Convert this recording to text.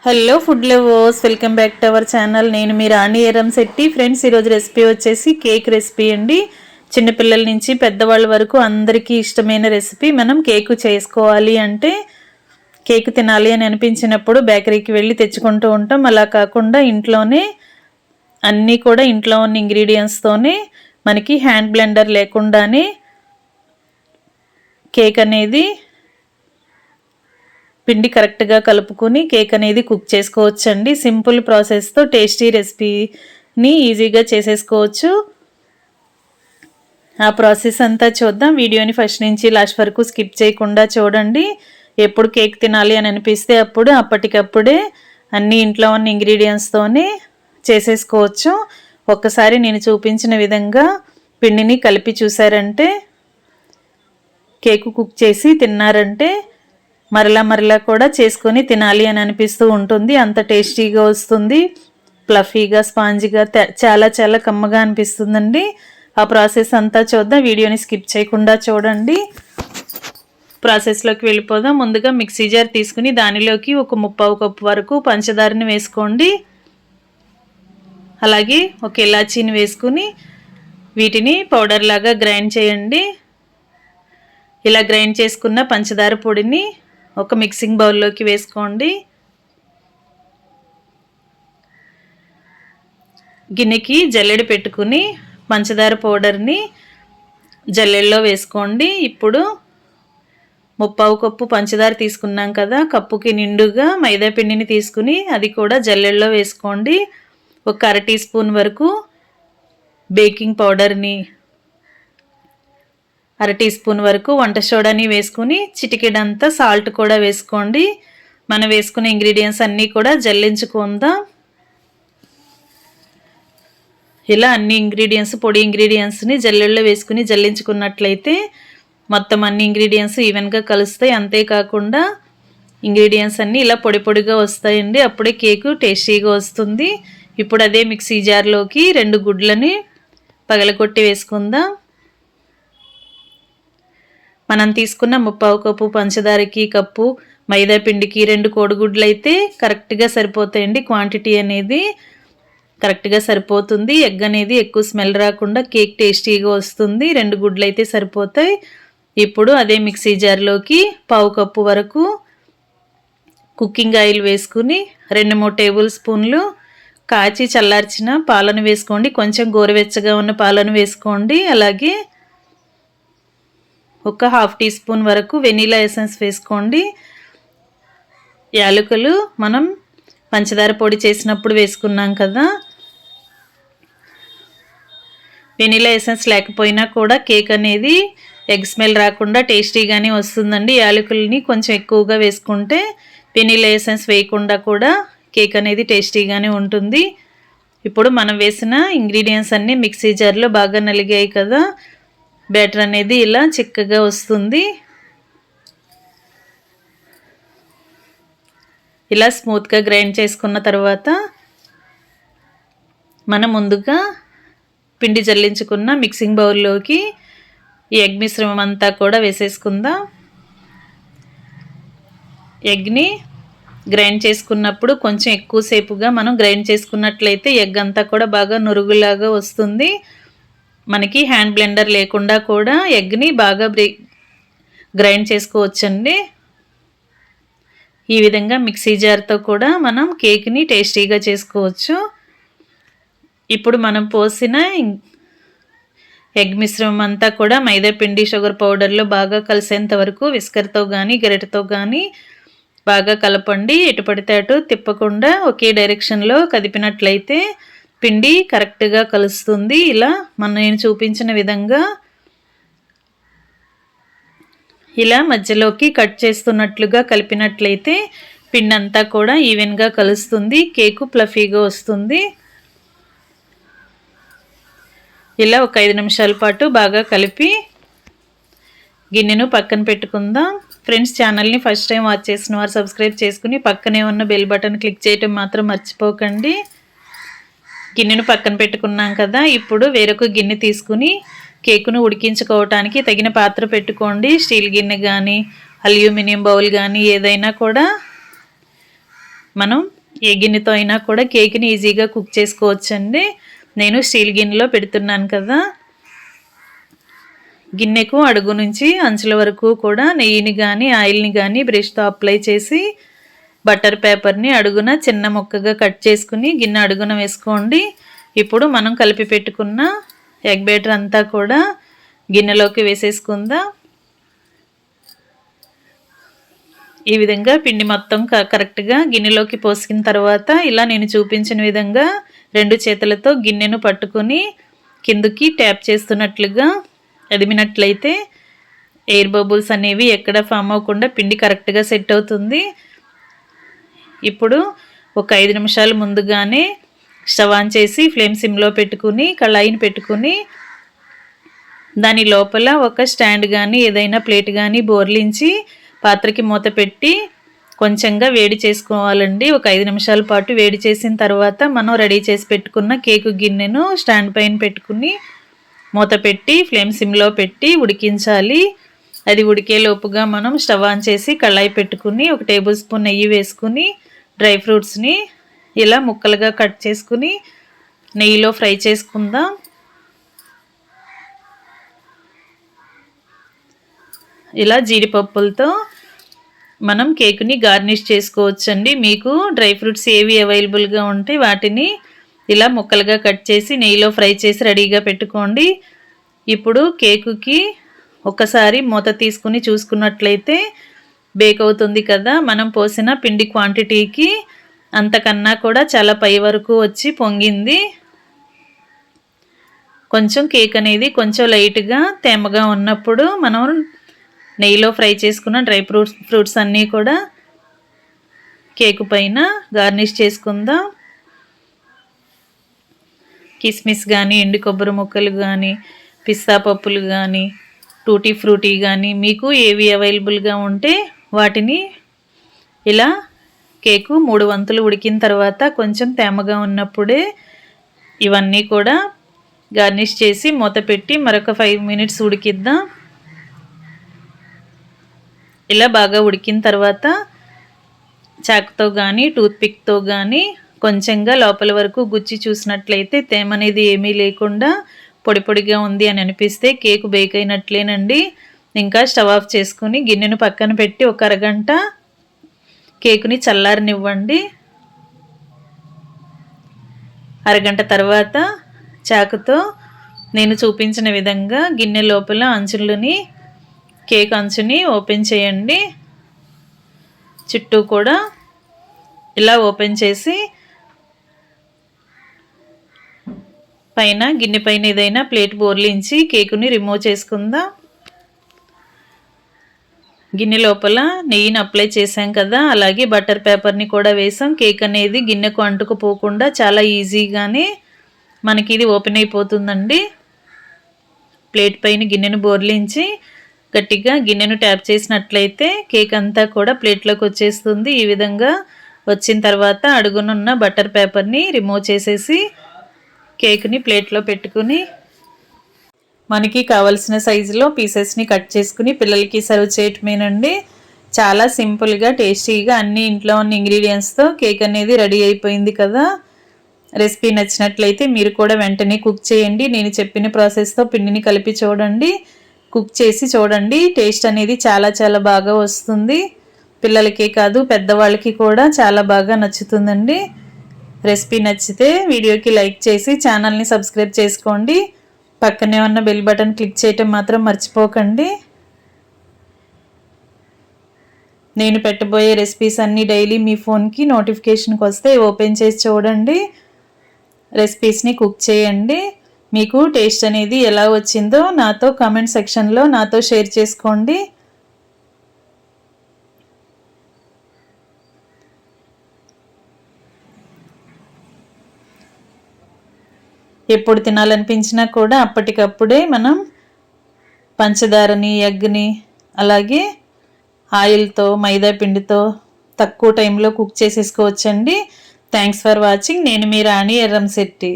Hello food lovers, welcome back to our channel. నేను మీ రాణి Eramsetti. Friends, ఈరోజు రెసిపీ వచ్చేసి కేక్ రెసిపీ అండి. చిన్నపిల్లల నుంచి పెద్దవాళ్ళ వరకు అందరికీ ఇష్టమైన రెసిపీ. మనం కేకు చేసుకోవాలి అంటే, కేక్ తినాలి అని అనిపించినప్పుడు బేకరీకి వెళ్ళి తెచ్చుకుంటూ ఉంటాం. అలా కాకుండా ఇంట్లోనే అన్నీ కూడా ఇంట్లో ఉన్న ఇంగ్రీడియంట్స్తోనే మనకి హ్యాండ్ బ్లెండర్ లేకుండానే కేక్ అనేది పిండి కరెక్ట్గా కలుపుకొని కేక్ అనేది కుక్ చేసుకోవచ్చండి. సింపుల్ ప్రాసెస్తో టేస్టీ రెసిపీని ఈజీగా చేసేసుకోవచ్చు. ఆ ప్రాసెస్ అంతా చూద్దాం. వీడియోని ఫస్ట్ నుంచి లాస్ట్ వరకు స్కిప్ చేయకుండా చూడండి. ఎప్పుడు కేక్ తినాలి అని అనిపిస్తే అప్పుడు అప్పటికప్పుడే అన్ని ఇంట్లో ఉన్న ఇంగ్రీడియంట్స్తోనే చేసేసుకోవచ్చు. ఒక్కసారి నేను చూపించిన విధంగా పిండిని కలిపి చూసారంటే, కేకు కుక్ చేసి తిన్నారంటే మరలా కూడా చేసుకొని తినాలి అని అనిపిస్తూ ఉంటుంది. అంత టేస్టీగా వస్తుంది. ఫ్లఫీగా, స్పాంజీగా, చాలా కమ్మగా అనిపిస్తుందండి. ఆ ప్రాసెస్ అంతా చూద్దాం. వీడియోని స్కిప్ చేయకుండా చూడండి. ప్రాసెస్లోకి వెళ్ళిపోదాం. ముందుగా మిక్సీ జార్ తీసుకుని దానిలోకి ఒక 1/2 కప్పు వరకు పంచదారని వేసుకోండి. అలాగే ఒక ఇలాచీని వేసుకుని వీటిని పౌడర్ లాగా గ్రైండ్ చేయండి. ఇలా గ్రైండ్ చేసుకున్న పంచదార పొడిని ఒక మిక్సింగ్ బౌల్లోకి వేసుకోండి. గిన్నెకి జల్లెడ పెట్టుకుని పంచదార పౌడర్ని జల్లెడలో వేసుకోండి. ఇప్పుడు 1/2 కప్పు పంచదార తీసుకున్నాం కదా, కప్పుకి నిండుగా మైదా పిండిని తీసుకుని అది కూడా జల్లెడలో వేసుకోండి. ఒక 1/2 టీ స్పూన్ వరకు బేకింగ్ పౌడర్ని, 1/2 టీ స్పూన్ వరకు వంట సోడాని వేసుకుని చిటికెడంతా సాల్ట్ కూడా వేసుకోండి. మనం వేసుకునే ఇంగ్రీడియంట్స్ అన్నీ కూడా జల్లించుకుందాం. ఇలా అన్ని ఇంగ్రీడియంట్స్, పొడి ఇంగ్రీడియంట్స్ని జల్లెడలో వేసుకుని జల్లించుకున్నట్లయితే మొత్తం అన్ని ఇంగ్రీడియంట్స్ ఈవెన్గా కలుస్తాయి. అంతేకాకుండా ఇంగ్రీడియంట్స్ అన్నీ ఇలా పొడి పొడిగా వస్తాయండి. అప్పుడే కేకు టేస్టీగా వస్తుంది. ఇప్పుడు అదే మిక్సీ జార్లోకి 2 గుడ్లని పగలగొట్టి వేసుకుందాం. మనం తీసుకున్న 1/2 కప్పు పంచదారకి, కప్పు మైదా పిండికి 2 కోడిగుడ్లు అయితే కరెక్ట్గా సరిపోతాయండి. క్వాంటిటీ అనేది కరెక్ట్గా సరిపోతుంది. ఎగ్ అనేది ఎక్కువ స్మెల్ రాకుండా కేక్ టేస్టీగా వస్తుంది. 2 గుడ్లు అయితే సరిపోతాయి. ఇప్పుడు అదే మిక్సీ జార్లోకి 1/2 కప్పు వరకు కుకింగ్ ఆయిల్ వేసుకుని 2-3 టేబుల్ స్పూన్లు కాచి చల్లార్చిన పాలను వేసుకోండి. కొంచెం గోరువెచ్చగా ఉన్న పాలను వేసుకోండి. అలాగే ఒక 1/2 టీ స్పూన్ వరకు వెనీలా ఎసెన్స్ వేసుకోండి. యాలకులు మనం పంచదార పొడి చేసినప్పుడు వేసుకున్నాం కదా, వెనీలా ఎసెన్స్ లేకపోయినా కూడా కేక్ అనేది ఎగ్ స్మెల్ రాకుండా టేస్టీగానే వస్తుందండి. యాలకుల్ని కొంచెం ఎక్కువగా వేసుకుంటే వెనీలా ఎసెన్స్ వేయకుండా కూడా కేక్ అనేది టేస్టీగానే ఉంటుంది. ఇప్పుడు మనం వేసిన ఇంగ్రీడియంట్స్ అన్నీ మిక్సీ జార్లో బాగా నలిగాయి కదా, బ్యాటర్ అనేది ఇలా చిక్కగా వస్తుంది. ఇలా స్మూత్గా గ్రైండ్ చేసుకున్న తర్వాత మనం ముందుగా పిండి జల్లించుకున్న మిక్సింగ్ బౌల్లోకి ఈ ఎగ్ మిశ్రమం అంతా కూడా వేసేసుకుందాం. ఎగ్ని గ్రైండ్ చేసుకున్నప్పుడు కొంచెం ఎక్కువసేపుగా మనం గ్రైండ్ చేసుకున్నట్లయితే ఎగ్ అంతా కూడా బాగా నురుగులాగా వస్తుంది. మనకి హ్యాండ్ బ్లెండర్ లేకుండా కూడా ఎగ్ని బాగా గ్రైండ్ చేసుకోవచ్చండి. ఈ విధంగా మిక్సీ జార్తో కూడా మనం కేక్ని టేస్టీగా చేసుకోవచ్చు. ఇప్పుడు మనం పోసిన ఎగ్ మిశ్రమం అంతా కూడా మైదా పిండి, షుగర్ పౌడర్లో బాగా కలిసేంత వరకు విస్కర్తో కానీ గరిటెతో కానీ బాగా కలపండి. ఎటు పడితే అటు తిప్పకుండా ఒకే డైరెక్షన్లో కదిపినట్లయితే పిండి కరెక్ట్గా కలుస్తుంది. ఇలా నేను చూపించిన విధంగా ఇలా మధ్యలోకి కట్ చేస్తున్నట్లుగా కలిపినట్లయితే పిండి అంతా కూడా ఈవెన్గా కలుస్తుంది. కేకు ఫ్లఫీగా వస్తుంది. ఇలా ఒక 5 నిమిషాల పాటు బాగా కలిపి గిన్నెను పక్కన పెట్టుకుందాం. ఫ్రెండ్స్, ఛానల్ని ఫస్ట్ టైం వాచ్ చేసిన వారు సబ్స్క్రైబ్ చేసుకుని పక్కనే ఉన్న బెల్ బటన్ క్లిక్ చేయటం మాత్రం మర్చిపోకండి. గిన్నెను పక్కన పెట్టుకున్నాం కదా, ఇప్పుడు వేరొక గిన్నె తీసుకుని కేకును ఉడికించుకోవటానికి తగిన పాత్ర పెట్టుకోండి. స్టీల్ గిన్నె కానీ, అల్యూమినియం బౌల్ కానీ ఏదైనా కూడా మనం ఏ గిన్నెతో అయినా కూడా కేక్ని ఈజీగా కుక్ చేసుకోవచ్చండి. నేను స్టీల్ గిన్నెలో పెడుతున్నాను కదా. గిన్నెకు అడుగు నుంచి అంచుల వరకు కూడా నెయ్యిని కానీ ఆయిల్ని కానీ బ్రష్తో అప్లై చేసి బటర్ పేపర్ని అడుగున చిన్న ముక్కగా కట్ చేసుకుని గిన్నె అడుగున వేసుకోండి. ఇప్పుడు మనం కలిపి పెట్టుకున్న ఎగ్ బ్యాటర్ అంతా కూడా గిన్నెలోకి వేసేసుకుందాం. ఈ విధంగా పిండి మొత్తం కరెక్ట్గా గిన్నెలోకి పోసుకున్న తర్వాత ఇలా నేను చూపించిన విధంగా 2 చేతులతో గిన్నెను పట్టుకొని కిందకి ట్యాప్ చేస్తున్నట్లుగా అదిమినట్లయితే ఎయిర్ బబుల్స్ అనేవి ఎక్కడ ఫామ్ అవ్వకుండా పిండి కరెక్ట్గా సెట్ అవుతుంది. ఇప్పుడు ఒక 5 నిమిషాలు ముందుగానే స్టవ్ ఆన్ చేసి ఫ్లేమ్ సిమ్లో పెట్టుకుని కళాయిని పెట్టుకుని దాని లోపల ఒక స్టాండ్ కానీ ఏదైనా ప్లేట్ కానీ బోర్లించి పాత్రకి మూత పెట్టి కొంచెంగా వేడి చేసుకోవాలండి. ఒక 5 నిమిషాల పాటు వేడి చేసిన తర్వాత మనం రెడీ చేసి పెట్టుకున్న కేకు గిన్నెను స్టాండ్ పైన పెట్టుకుని మూత పెట్టి ఫ్లేమ్ సిమ్లో పెట్టి ఉడికించాలి. అది ఉడికేలోపుగా మనం స్టవ్ ఆన్ చేసి కళాయి పెట్టుకుని 1 టేబుల్ స్పూన్ నెయ్యి వేసుకుని డ్రై ఫ్రూట్స్ని ఇలా ముక్కలుగా కట్ చేసుకుని నెయ్యిలో ఫ్రై చేసుకుందాం. ఇలా జీడిపప్పులతో మనం కేకుని గార్నిష్ చేసుకోవచ్చండి. మీకు డ్రై ఫ్రూట్స్ ఏవి అవైలబుల్గా ఉంటే వాటిని ఇలా ముక్కలుగా కట్ చేసి నెయ్యిలో ఫ్రై చేసి రెడీగా పెట్టుకోండి. ఇప్పుడు కేకుకి ఒకసారి మూత తీసుకుని చూసుకున్నట్లయితే బేక్ అవుతుంది కదా. మనం పోసిన పిండి క్వాంటిటీకి అంతకన్నా కూడా చాలా పై వరకు వచ్చి పొంగింది. కొంచెం కేక్ అనేది కొంచెం లైట్గా తేమగా ఉన్నప్పుడు మనం నెయ్యిలో ఫ్రై చేసుకున్న డ్రై ఫ్రూట్స్ అన్నీ కూడా కేకు పైన గార్నిష్ చేసుకుందాం. కిస్మిస్ కానీ ఎండు కొబ్బరి ముక్కలు కానీ పిస్తా పప్పులు కానీ టూటీ ఫ్రూటీ కానీ మీకు ఏవి అవైలబుల్గా ఉంటే వాటిని ఇలా కేకు 3 వంతులు ఉడికిన తర్వాత కొంచెం తేమగా ఉన్నప్పుడే ఇవన్నీ కూడా గార్నిష్ చేసి మూత పెట్టి మరొక 5 మినిట్స్ ఉడికిద్దాం. ఇలా బాగా ఉడికిన తర్వాత చాకుతో కానీ టూత్పిక్తో కానీ కొంచెంగా లోపల వరకు గుచ్చి చూసినట్లయితే తేమ అనేది ఏమీ లేకుండా పొడి పొడిగా ఉంది అని అనిపిస్తే కేకు బేక్ అయినట్లేనండి. ఇంకా స్టవ్ ఆఫ్ చేసుకుని గిన్నెను పక్కన పెట్టి ఒక అరగంట కేకుని చల్లారనివ్వండి. అరగంట తర్వాత చాకుతో నేను చూపించిన విధంగా గిన్నె లోపల అంచులని కేక్ అంచుని ఓపెన్ చేయండి. చుట్టూ కూడా ఇలా ఓపెన్ చేసి పైన గిన్నె పైన ఏదైనా ప్లేట్ బోర్లించి కేకుని రిమూవ్ చేసుకుందాం. గిన్నె లోపల నెయ్యిని అప్లై చేసాం కదా, అలాగే బటర్ పేపర్ని కూడా వేసాం. కేక్ అనేది గిన్నెకు అంటుకుపోకుండా చాలా ఈజీగానే మనకి ఇది ఓపెన్ అయిపోతుందండి. ప్లేట్ పైన గిన్నెను బోర్లించి గట్టిగా గిన్నెను ట్యాప్ చేసినట్లయితే కేక్ అంతా కూడా ప్లేట్లోకి వచ్చేస్తుంది. ఈ విధంగా వచ్చిన తర్వాత అడుగునున్న బటర్ పేపర్ని రిమూవ్ చేసేసి కేక్ని ప్లేట్లో పెట్టుకుని మనకి కావలసిన సైజులో పీసెస్ని కట్ చేసుకుని పిల్లలకి సర్వ్ చేయటమేనండి. చాలా సింపుల్గా టేస్టీగా అన్ని ఇంట్లో ఉన్న ఇంగ్రీడియంట్స్తో కేక్ అనేది రెడీ అయిపోయింది కదా. రెసిపీ నచ్చినట్లయితే మీరు కూడా వెంటనే కుక్ చేయండి. నేను చెప్పిన ప్రాసెస్తో పిండిని కలిపి చూడండి, కుక్ చేసి చూడండి. టేస్ట్ అనేది చాలా చాలా బాగా వస్తుంది. పిల్లలకే కాదు పెద్దవాళ్ళకి కూడా చాలా బాగా నచ్చుతుందండి. రెసిపీ నచ్చితే వీడియోకి లైక్ చేసి ఛానల్ని సబ్స్క్రైబ్ చేసుకోండి. పక్కనే ఉన్న బెల్ బటన్ క్లిక్ చేయటం మాత్రం మర్చిపోకండి. నేను పెట్టబోయే రెసిపీస్ అన్నీ డైలీ మీ ఫోన్కి నోటిఫికేషన్కి వస్తే ఓపెన్ చేసి చూడండి. రెసిపీస్ని కుక్ చేయండి. మీకు టేస్ట్ అనేది ఎలా వచ్చిందో నాతో కామెంట్ సెక్షన్లో నాతో షేర్ చేసుకోండి. ఎప్పుడు తినాలనిపించినా కూడా అప్పటికప్పుడే మనం పంచదారని ఎగ్ని అలాగే ఆయిల్తో మైదా పిండితో తక్కువ టైంలో కుక్ చేసేసుకోవచ్చండి. Thanks for watching. నేను మీ రాణి ఎర్రంశెట్టి.